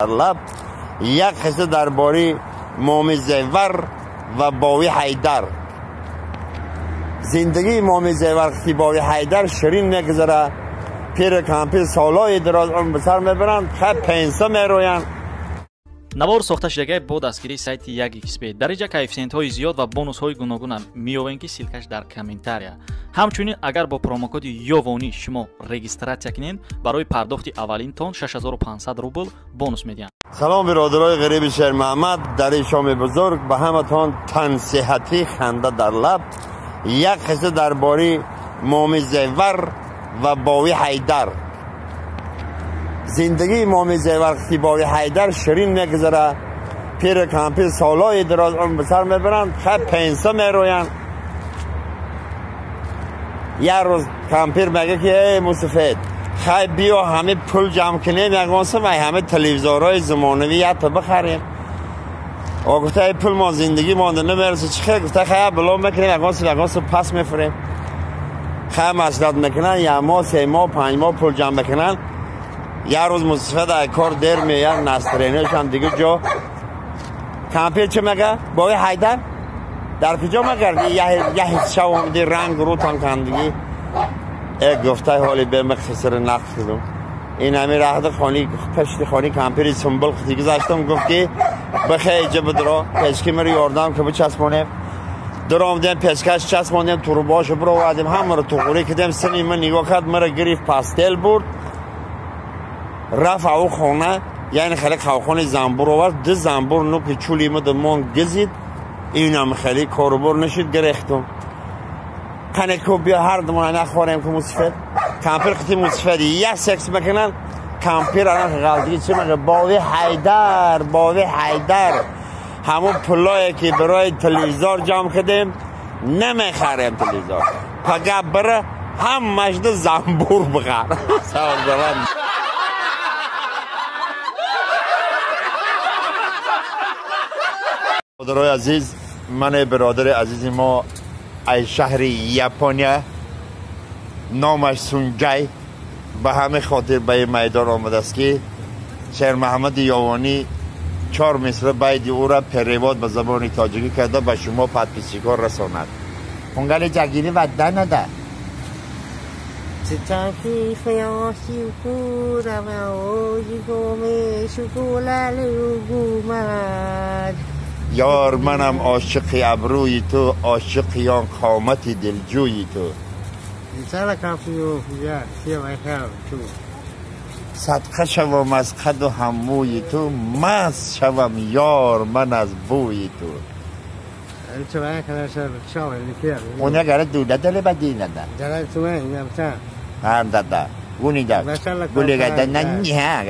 لب یک قصه درباره مامی زیور و باوی حیدر. زندگی مامی زیور و باوی حیدر شیرین نگذره. پیر کمپیر سالای دراز اون بسر میبرند خیلی پنسه میروین. навор сохта шудагии бо дастгирии сайти 1xbet дариҷа коэффициентҳои зиёд ва бонусҳои гуногуна меёбем ки силкаш дар комментария. ҳамчунин агар бо промокоди ёвонӣ шумо регистратсия кунед барои пардохти аввалинтон 6500 рубл бонус медиҳанд. салом биродарои ғариби шеҳр муҳаммад, дар ин шоми бузург ба ҳаматон тансиҳатӣ ханда дар лаб. як қисса дарбораи моми зевар ва бови ҳайдар. زندگی مامی زیور و باوی حیدر شیرین میگذره. پیر کمپیر سالای دراز اون بسر میبرند خیلی پنسه میروین. یه روز کمپیر میگه که ای موسفید خیلی بیا همه پول جمع کنیم یک واسه و همه تلویزیون‌های زمانوی حتی بخریم. و گفته ای پول ما زندگی مانده نمیرسه چی خیلی گفته خیلی بلا میکنیم یک واسه پس میفریم. خیلی مصرف میکنن یه ماه 3 ماه 5 ماه پول جمع میکنن. یه روز مصطفی در کار دیر میاد نسترینش هم دیگه جا کمپیر چه میگه؟ باوی حیدر در کجا مگردی؟ یه حصه آمدی رنگ رو تان کندگی یک گفته حالی به مختصر نقص کردم. این همی رهده خانی پشت خانی کمپیری سنبل خطی گذاشتم گفت که بخیه ایجا بدرا پسکی مری یاردم که بچسبانیم در آمدیم پسکش چسبانیم تو رو باشو برو وادیم همه رو تو خوری کدیم سنی من نگاه کرد مرا گریف پاستل برد رفت او خانه یعنی خیلی خواهخانه زنبور آورد دو زنبور نوک چولی مدمان گزید این هم خیلی کاربار نشید گرفتم کنه بیا هر دمان نخواریم که مصفید کمپیر خطی مصفیدی یک سکس میکنن کمپیر الان غلطی چه میگه باوی حیدر همون پولایی که برای تلویزیون جمع کردیم نمیخریم تلویزیون فقط بره هم مجد زنبور بخر سوال دارم. برادرای عزیز من برادر عزیز ما از شهر یاپونیا نامش سونجای به همه خاطر به میدان آمده است که شهر محمد یاوانی 4 مصرع باید او را پرواد به زبان تاجیکی کرده به شما پادپیسیکار رساند. کنگل جگیری و دنده چچاکی فیاسی کورا و اوزی گومی شکولال گومد یار منم عاشق ابروی تو عاشق یان قامت دلجوی تو صدقه شوم از قد و هموی تو مست شوم یار من از بوی تو اون اگر دوده دل بدی نده هم داده اونی داد گولی گده ننی ها